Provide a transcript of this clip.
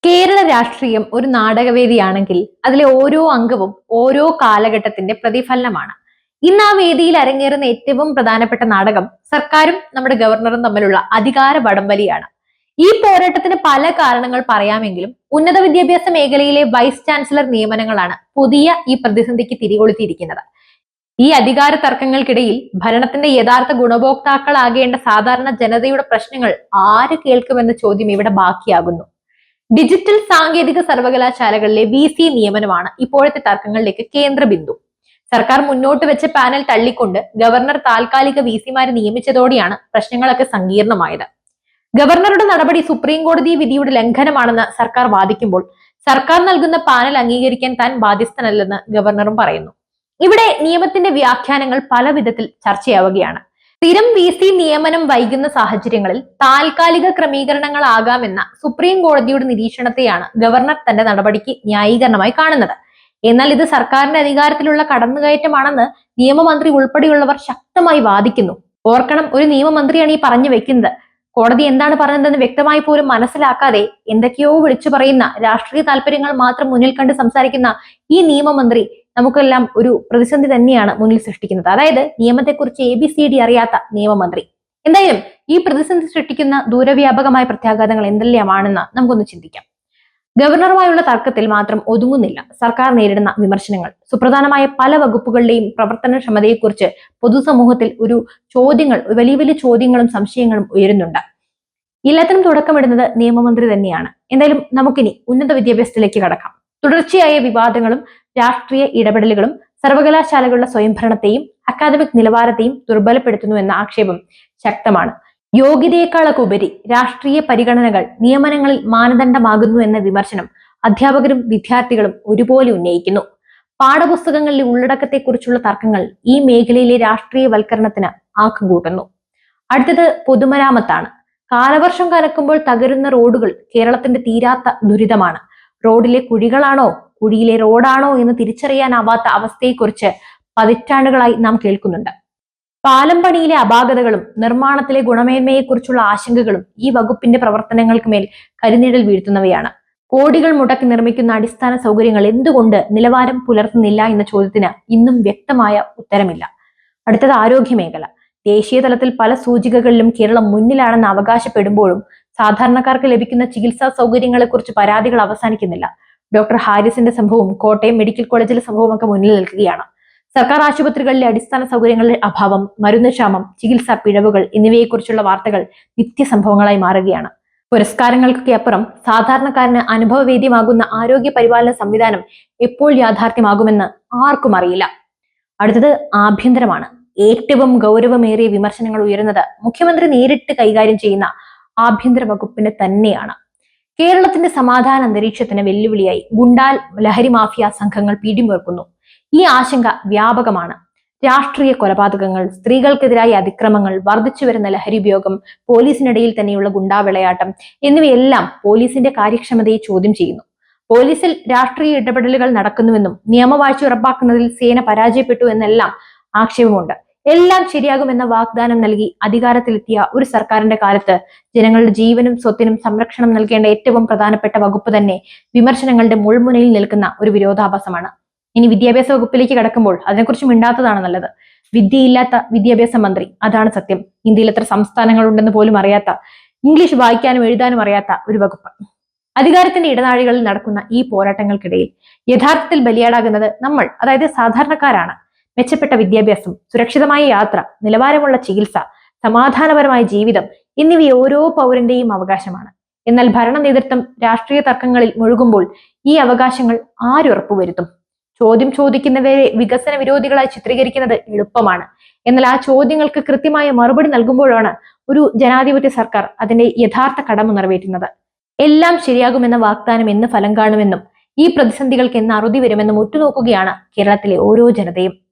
കേരള രാഷ്ട്രീയം ഒരു നാടകവേദിയാണെങ്കിൽ അതിലെ ഓരോ അംഗവും ഓരോ കാലഘട്ടത്തിന്റെ പ്രതിഫലനമാണ്. ഇന്ന് ആ വേദിയിൽ അരങ്ങേറുന്ന ഏറ്റവും പ്രധാനപ്പെട്ട നാടകം സർക്കാരും നമ്മുടെ ഗവർണറും തമ്മിലുള്ള അധികാര വടംവലിയാണ്. ഈ പോരാട്ടത്തിന് പല കാരണങ്ങൾ പറയാമെങ്കിലും ഉന്നത വിദ്യാഭ്യാസ മേഖലയിലെ വൈസ് ചാൻസലർ നിയമനങ്ങളാണ് പുതിയ ഈ പ്രതിസന്ധിക്ക് തിരികൊളുത്തിയിരിക്കുന്നത്. ഈ അധികാര തർക്കങ്ങൾക്കിടയിൽ ഭരണത്തിന്റെ യഥാർത്ഥ ഗുണഭോക്താക്കളാകേണ്ട സാധാരണ ജനതയുടെ പ്രശ്നങ്ങൾ ആര് കേൾക്കുമെന്ന ചോദ്യം ഇവിടെ ബാക്കിയാകുന്നു. ഡിജിറ്റൽ സാങ്കേതിക സർവകലാശാലകളിലെ VC നിയമനമാണ് ഇപ്പോഴത്തെ തർക്കങ്ങളിലേക്ക് കേന്ദ്ര ബിന്ദു. സർക്കാർ മുന്നോട്ട് വെച്ച പാനൽ തള്ളിക്കൊണ്ട് ഗവർണർ താൽക്കാലിക VCമാരെ നിയമിച്ചതോടെയാണ് പ്രശ്നങ്ങളൊക്കെ സങ്കീർണമായത്. ഗവർണറുടെ നടപടി സുപ്രീം കോടതി വിധിയുടെ ലംഘനമാണെന്ന് സർക്കാർ വാദിക്കുമ്പോൾ സർക്കാർ നൽകുന്ന പാനൽ അംഗീകരിക്കാൻ താൻ ബാധ്യസ്ഥനല്ലെന്ന് ഗവർണറും പറയുന്നു. ഇവിടെ നിയമത്തിന്റെ വ്യാഖ്യാനങ്ങൾ പല വിധത്തിൽ ചർച്ചയാവുകയാണ്. സ്ഥിരം VC നിയമനം വൈകുന്ന സാഹചര്യങ്ങളിൽ താൽക്കാലിക ക്രമീകരണങ്ങളാകാമെന്ന സുപ്രീം കോടതിയുടെ നിരീക്ഷണത്തെയാണ് ഗവർണർ തന്റെ നടപടിക്ക് ന്യായീകരണമായി കാണുന്നത്. എന്നാൽ ഇത് സർക്കാരിന്റെ അധികാരത്തിലുള്ള കടന്നുകയറ്റമാണെന്ന് നിയമമന്ത്രി ഉൾപ്പെടെയുള്ളവർ ശക്തമായി വാദിക്കുന്നു. ഓർക്കണം, ഒരു നിയമമന്ത്രിയാണ് ഈ പറഞ്ഞു വെക്കുന്നത്. കോടതി എന്താണ് പറഞ്ഞതെന്ന് വ്യക്തമായി പോലും മനസ്സിലാക്കാതെ എന്തൊക്കെയോ വിളിച്ചു പറയുന്ന രാഷ്ട്രീയ താല്പര്യങ്ങൾ മാത്രം മുന്നിൽ കണ്ട് സംസാരിക്കുന്ന ഈ നിയമമന്ത്രി നമുക്കെല്ലാം ഒരു പ്രതിസന്ധി തന്നെയാണ് മുന്നിൽ സൃഷ്ടിക്കുന്നത്. അതായത് നിയമത്തെക്കുറിച്ച് ABCD അറിയാത്ത നിയമമന്ത്രി. എന്തായാലും ഈ പ്രതിസന്ധി സൃഷ്ടിക്കുന്ന ദൂരവ്യാപകമായ പ്രത്യാഘാതങ്ങൾ എന്തെല്ലാമാണെന്ന് നമുക്കൊന്ന് ചിന്തിക്കാം. ഗവർണറുമായുള്ള തർക്കത്തിൽ മാത്രം ഒതുങ്ങുന്നില്ല സർക്കാർ നേരിടുന്ന വിമർശനങ്ങൾ. സുപ്രധാനമായ പല വകുപ്പുകളുടെയും പ്രവർത്തനക്ഷമതയെക്കുറിച്ച് പൊതുസമൂഹത്തിൽ വലിയ വലിയ ചോദ്യങ്ങളും സംശയങ്ങളും ഉയരുന്നുണ്ട്. എല്ലാത്തിനും തുടക്കമിടുന്നത് നിയമമന്ത്രി തന്നെയാണ്. എന്തായാലും നമുക്കിനി ഉന്നത വിദ്യാഭ്യാസത്തിലേക്ക് കടക്കാം. തുടർച്ചയായ വിവാദങ്ങളും രാഷ്ട്രീയ ഇടപെടലുകളും സർവകലാശാലകളുടെ സ്വയംഭരണത്തെയും അക്കാദമിക് നിലവാരത്തെയും ദുർബലപ്പെടുത്തുന്നു എന്ന ആക്ഷേപം ശക്തമാണ്. യോഗ്യതയെക്കാളൊക്കെ ഉപരി രാഷ്ട്രീയ പരിഗണനകൾ നിയമനങ്ങളിൽ മാനദണ്ഡമാകുന്നു എന്ന വിമർശനം അധ്യാപകരും വിദ്യാർത്ഥികളും ഒരുപോലെ ഉന്നയിക്കുന്നു. പാഠപുസ്തകങ്ങളിലെ ഉള്ളടക്കത്തെക്കുറിച്ചുള്ള തർക്കങ്ങൾ ഈ മേഖലയിലെ രാഷ്ട്രീയവൽക്കരണത്തിന് ആക്കം കൂട്ടുന്നു. അടുത്തത് പൊതുമരാമത്താണ്. കാലവർഷം കനക്കുമ്പോൾ തകരുന്ന റോഡുകൾ കേരളത്തിന്റെ തീരാത്ത ദുരിതമാണ്. റോഡിലെ കുഴികളാണോ കുഴിയിലെ റോഡാണോ എന്ന് തിരിച്ചറിയാനാവാത്ത അവസ്ഥയെക്കുറിച്ച് പതിറ്റാണ്ടുകളായി നാം കേൾക്കുന്നുണ്ട്. പാലം പണിയിലെ അപാകതകളും നിർമ്മാണത്തിലെ ഗുണമേന്മയെക്കുറിച്ചുള്ള ആശങ്കകളും ഈ വകുപ്പിന്റെ പ്രവർത്തനങ്ങൾക്ക് മേൽ കരിനിഴൽ വീഴ്ത്തുന്നവയാണ്. കോടികൾ മുടക്കി നിർമ്മിക്കുന്ന അടിസ്ഥാന സൗകര്യങ്ങൾ എന്തുകൊണ്ട് നിലവാരം പുലർത്തുന്നില്ല എന്ന ചോദ്യത്തിന് ഇന്നും വ്യക്തമായ ഉത്തരമില്ല. അടുത്തത് ആരോഗ്യമേഖല. ദേശീയ തലത്തിൽ പല സൂചികകളിലും കേരളം മുന്നിലാണെന്ന് അവകാശപ്പെടുമ്പോഴും സാധാരണക്കാർക്ക് ലഭിക്കുന്ന ചികിത്സാ സൗകര്യങ്ങളെക്കുറിച്ച് പരാതികൾ അവസാനിക്കുന്നില്ല. ഡോക്ടർ ഹാരിസിന്റെ സംഭവവും കോട്ടയം മെഡിക്കൽ കോളേജിലെ സംഭവമൊക്കെ മുന്നിൽ നിൽക്കുകയാണ്. സർക്കാർ ആശുപത്രികളിലെ അടിസ്ഥാന സൗകര്യങ്ങളുടെ അഭാവം, മരുന്നുക്ഷാമം, ചികിത്സാ പിഴവുകൾ എന്നിവയെക്കുറിച്ചുള്ള വാർത്തകൾ നിത്യസംഭവങ്ങളായി മാറുകയാണ്. പുരസ്കാരങ്ങൾക്കൊക്കെ അപ്പുറം സാധാരണക്കാരന് അനുഭവവേദ്യമാകുന്ന ആരോഗ്യ പരിപാലന സംവിധാനം എപ്പോൾ യാഥാർത്ഥ്യമാകുമെന്ന് ആർക്കും അറിയില്ല. അടുത്തത് ആഭ്യന്തരമാണ്. ഏറ്റവും ഗൗരവമേറിയ വിമർശനങ്ങൾ ഉയരുന്നത് മുഖ്യമന്ത്രി നേരിട്ട് കൈകാര്യം ചെയ്യുന്ന ആഭ്യന്തര വകുപ്പിന് തന്നെയാണ്. കേരളത്തിന്റെ സമാധാന അന്തരീക്ഷത്തിന് വെല്ലുവിളിയായി ഗുണ്ടാൽ ലഹരി മാഫിയ സംഘങ്ങൾ പിടിമുറുക്കുന്നു. ഈ ആശങ്ക വ്യാപകമാണ്. രാഷ്ട്രീയ കൊലപാതകങ്ങൾ, സ്ത്രീകൾക്കെതിരായ അതിക്രമങ്ങൾ, വർദ്ധിച്ചുവരുന്ന ലഹരി ഉപയോഗം, പോലീസിനിടയിൽ തന്നെയുള്ള ഗുണ്ടാവിളയാട്ടം എന്നിവയെല്ലാം പോലീസിന്റെ കാര്യക്ഷമതയെ ചോദ്യം ചെയ്യുന്നു. പോലീസിൽ രാഷ്ട്രീയ ഇടപെടലുകൾ നടക്കുന്നുവെന്നും നിയമവാഴ്ച ഉറപ്പാക്കുന്നതിൽ സേന പരാജയപ്പെട്ടു എന്നെല്ലാം ആക്ഷേപമുണ്ട്. എല്ലാം ശരിയാകുമെന്ന വാഗ്ദാനം നൽകി അധികാരത്തിലെത്തിയ ഒരു സർക്കാരിന്റെ കാലത്ത് ജനങ്ങളുടെ ജീവനും സ്വത്തിനും സംരക്ഷണം നൽകേണ്ട ഏറ്റവും പ്രധാനപ്പെട്ട വകുപ്പ് തന്നെ വിമർശനങ്ങളുടെ മുൾമുനയിൽ നിൽക്കുന്ന ഒരു വിരോധാഭാസമാണ്. ഇനി വിദ്യാഭ്യാസ വകുപ്പിലേക്ക് കടക്കുമ്പോൾ അതിനെക്കുറിച്ച് മിണ്ടാത്തതാണ് നല്ലത്. വിദ്യയില്ലാത്ത വിദ്യാഭ്യാസ മന്ത്രി, അതാണ് സത്യം. ഇന്ത്യയിൽ എത്ര സംസ്ഥാനങ്ങൾ ഉണ്ടെന്ന് പോലും അറിയാത്ത, ഇംഗ്ലീഷ് വായിക്കാനും എഴുതാനും അറിയാത്ത ഒരു വകുപ്പ്. അധികാരത്തിന്റെ ഇടനാഴികളിൽ നടക്കുന്ന ഈ പോരാട്ടങ്ങൾക്കിടയിൽ യഥാർത്ഥത്തിൽ ബലിയാടാകുന്നത് നമ്മൾ, അതായത് സാധാരണക്കാരാണ്. മെച്ചപ്പെട്ട വിദ്യാഭ്യാസം, സുരക്ഷിതമായ യാത്ര, നിലവാരമുള്ള ചികിത്സ, സമാധാനപരമായ ജീവിതം എന്നിവ ഓരോ പൗരന്റെയും അവകാശമാണ്. എന്നാൽ ഭരണ നേതൃത്വം രാഷ്ട്രീയ തർക്കങ്ങളിൽ മുഴുകുമ്പോൾ ഈ അവകാശങ്ങൾ ആരുറപ്പുവരുത്തും? ചോദ്യം ചോദിക്കുന്നവരെ വികസന വിരോധികളായി ചിത്രീകരിക്കുന്നത് എളുപ്പമാണ്. എന്നാൽ ആ ചോദ്യങ്ങൾക്ക് കൃത്യമായ മറുപടി നൽകുമ്പോഴാണ് ഒരു ജനാധിപത്യ സർക്കാർ അതിന്റെ യഥാർത്ഥ കടമ നിറവേറ്റുന്നത്. എല്ലാം ശരിയാകുമെന്ന വാഗ്ദാനം എന്ന് ഫലം കാണുമെന്നും ഈ പ്രതിസന്ധികൾക്ക് എന്ന് അറുതി വരുമെന്നും ഉറ്റുനോക്കുകയാണ് കേരളത്തിലെ ഓരോ ജനതയും.